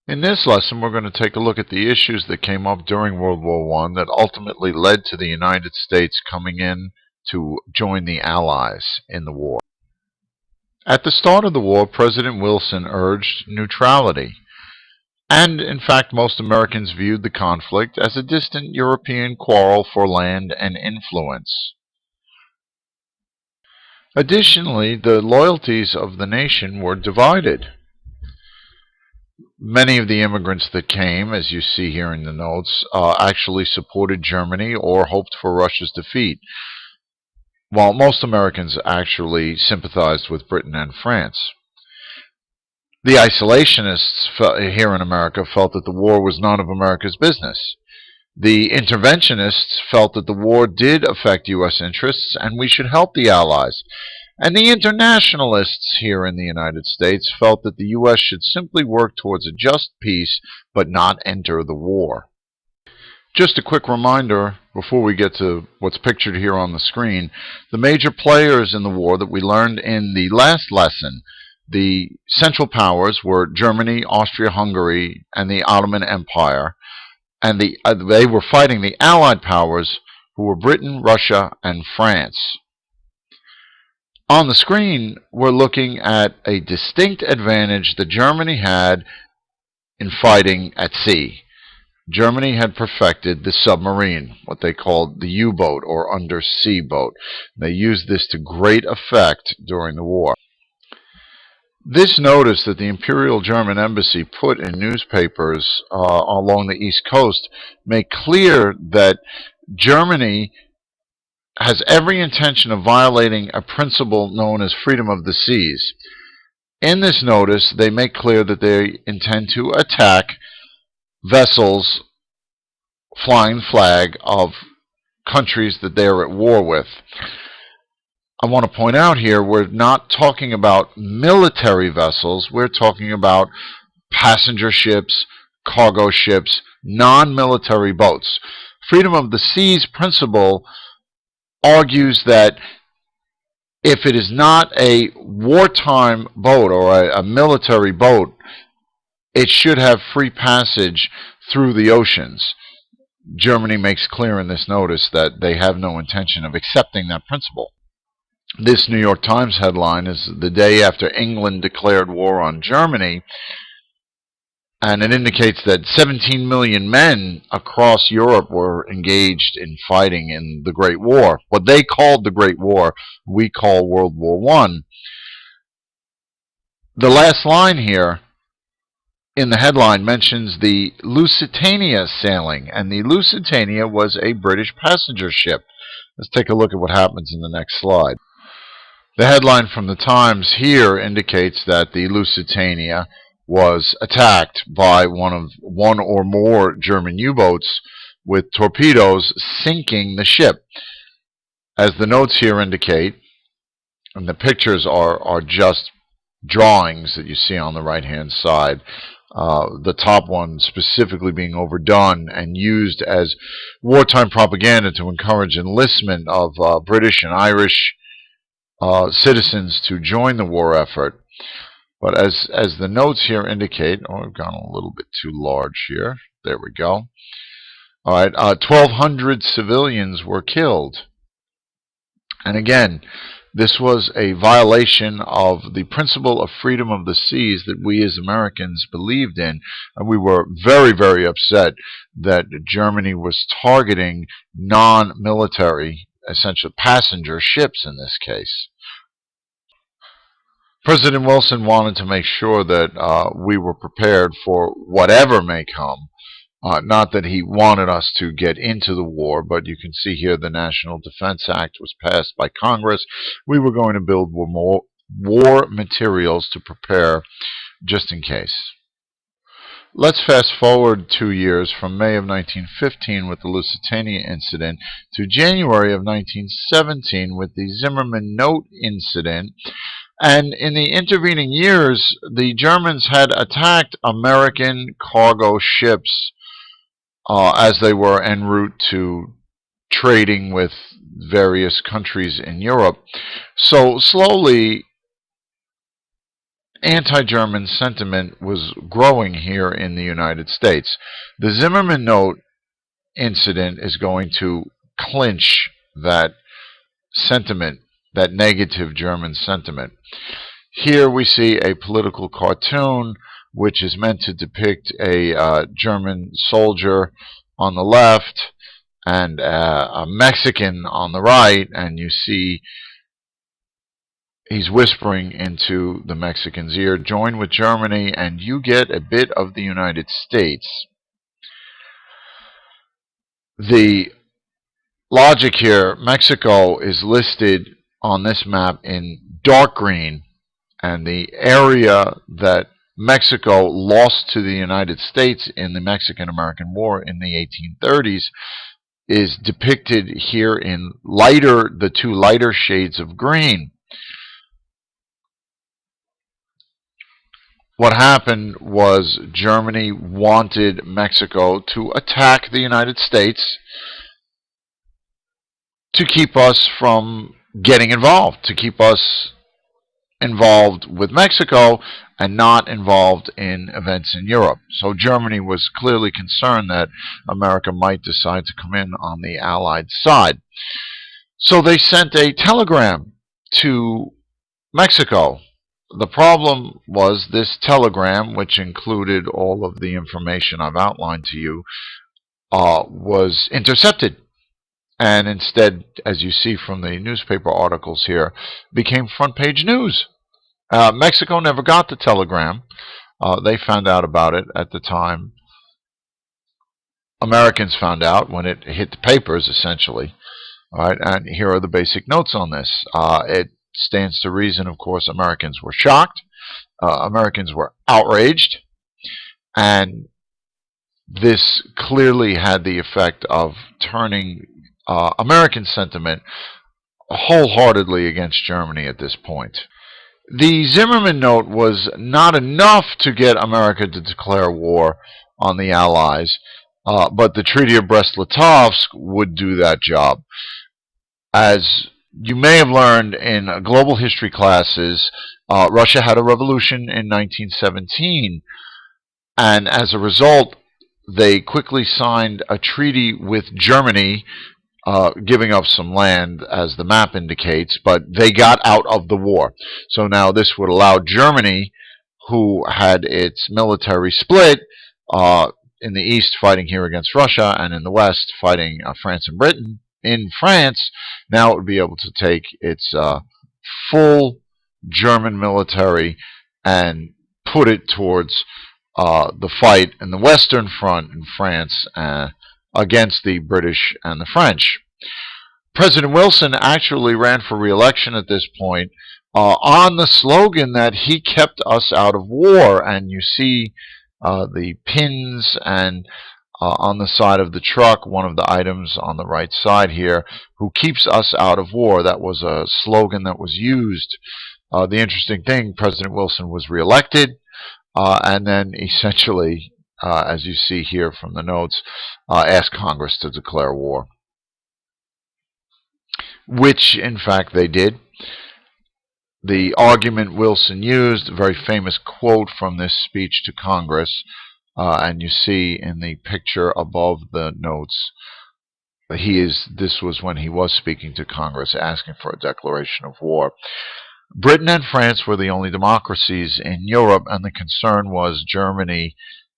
In this lesson, we're going to take a look at the issues that came up during World War I that ultimately led to the United States coming in to join the Allies in the war. At the start of the war, President Wilson urged neutrality, and in fact most Americans viewed the conflict as a distant European quarrel for land and influence. Additionally, the loyalties of the nation were divided. Many of the immigrants that came, as you see here in the notes, actually supported Germany or hoped for Russia's defeat, while most Americans actually sympathized with Britain and France. The isolationists here in America felt that the war was none of America's business. The interventionists felt that the war did affect U.S. interests and we should help the Allies. And the internationalists here in the United States felt that the U.S. should simply work towards a just peace but not enter the war. Just a quick reminder before we get to what's pictured here on the screen. The major players in the war that we learned in the last lesson, the Central Powers, were Germany, Austria-Hungary, and the Ottoman Empire. And they were fighting the Allied powers, who were Britain, Russia, and France. On the screen, we're looking at a distinct advantage that Germany had in fighting at sea. Germany had perfected the submarine, what they called the U-boat or undersea boat. They used this to great effect during the war. This notice that the Imperial German Embassy put in newspapers along the East Coast made clear that Germany has every intention of violating a principle known as freedom of the seas. In this notice, they make clear that they intend to attack vessels flying flag of countries that they are at war with. I want to point out here, we're not talking about military vessels, we're talking about passenger ships, cargo ships, non-military boats. Freedom of the seas principle argues that if it is not a wartime boat or a military boat, it should have free passage through the oceans. Germany makes clear in this notice that they have no intention of accepting that principle. This New York Times headline is the day after England declared war on Germany, and it indicates that 17 million men across Europe were engaged in fighting in the Great War. What they called the Great War, we call World War I. The last line here in the headline mentions the Lusitania sailing, and the Lusitania was a British passenger ship. Let's take a look at what happens in the next slide. The headline from the Times here indicates that the Lusitania was attacked by one or more German U-boats with torpedoes sinking the ship. As the notes here indicate, and the pictures are just drawings that you see on the right-hand side, the top one specifically being overdone and used as wartime propaganda to encourage enlistment of British and Irish citizens to join the war effort. But as the notes here indicate, I've gone a little bit too large here. There we go. All right, 1,200 civilians were killed. And again, this was a violation of the principle of freedom of the seas that we as Americans believed in. And we were very, very upset that Germany was targeting non-military, essentially passenger ships in this case. President Wilson wanted to make sure that we were prepared for whatever may come. Not that he wanted us to get into the war, but you can see here the National Defense Act was passed by Congress. We were going to build more war materials to prepare just in case. Let's fast forward 2 years from May of 1915 with the Lusitania incident to January of 1917 with the Zimmermann note incident. And in the intervening years, the Germans had attacked American cargo ships as they were en route to trading with various countries in Europe. So slowly, anti-German sentiment was growing here in the United States. The Zimmermann note incident is going to clinch that sentiment, that negative German sentiment. Here we see a political cartoon which is meant to depict a German soldier on the left and a Mexican on the right, and you see he's whispering into the Mexican's ear, join with Germany and you get a bit of the United States. The logic here, Mexico is listed on this map in dark green, and the area that Mexico lost to the United States in the Mexican-American War in the 1830s is depicted here in the two lighter shades of green. What happened was Germany wanted Mexico to attack the United States to keep us from getting involved, to keep us involved with Mexico and not involved in events in Europe. So Germany was clearly concerned that America might decide to come in on the Allied side. So they sent a telegram to Mexico. The problem was this telegram, which included all of the information I've outlined to you, was intercepted. And instead, as you see from the newspaper articles here, became front page news. Mexico never got the telegram. They found out about it at the time. Americans found out when it hit the papers, essentially. All right, and here are the basic notes on this. It stands to reason, of course, Americans were shocked. Americans were outraged. And this clearly had the effect of turning American sentiment wholeheartedly against Germany at this point. The Zimmermann note was not enough to get America to declare war on the Allies, but the Treaty of Brest-Litovsk would do that job. As you may have learned in global history classes, Russia had a revolution in 1917, and as a result, they quickly signed a treaty with Germany, giving up some land, as the map indicates, but they got out of the war. So now this would allow Germany, who had its military split, in the east fighting here against Russia, and in the west fighting France and Britain. In France, now it would be able to take its full German military and put it towards the fight in the Western Front in France against the British and the French. President Wilson actually ran for re-election at this point on the slogan that he kept us out of war. And you see the pins and on the side of the truck, one of the items on the right side here, who keeps us out of war. That was a slogan that was used. The interesting thing, President Wilson was re-elected, and then essentially, as you see here from the notes, asked Congress to declare war, which in fact they did. The argument Wilson used, a very famous quote from this speech to Congress, and you see in the picture above the notes, this was when he was speaking to Congress, asking for a declaration of war. Britain and France were the only democracies in Europe, and the concern was Germany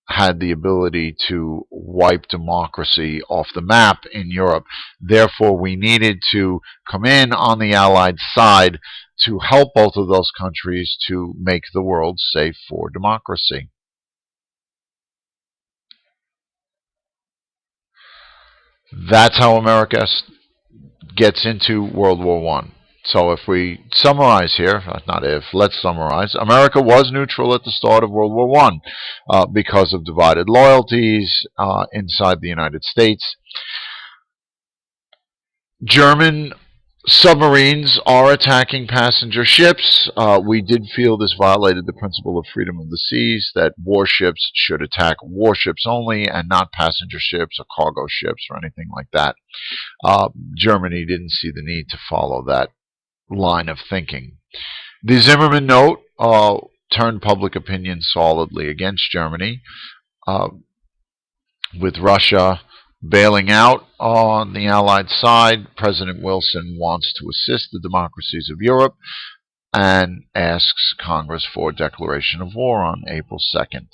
had the ability to wipe democracy off the map in Europe. Therefore, we needed to come in on the Allied side to help both of those countries to make the world safe for democracy. That's how America gets into World War I. So if we summarize here, not if, let's summarize. America was neutral at the start of World War I because of divided loyalties inside the United States. German submarines are attacking passenger ships. We did feel this violated the principle of freedom of the seas, that warships should attack warships only and not passenger ships or cargo ships or anything like that. Germany didn't see the need to follow that line of thinking. The Zimmermann note turned public opinion solidly against Germany, uh, with Russia bailing out on the Allied side. President Wilson wants to assist the democracies of Europe and asks Congress for a declaration of war on April 2nd.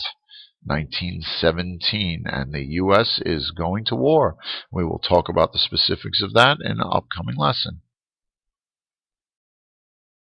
1917, and the U.S. is going to war. We will talk about the specifics of that in an upcoming lesson.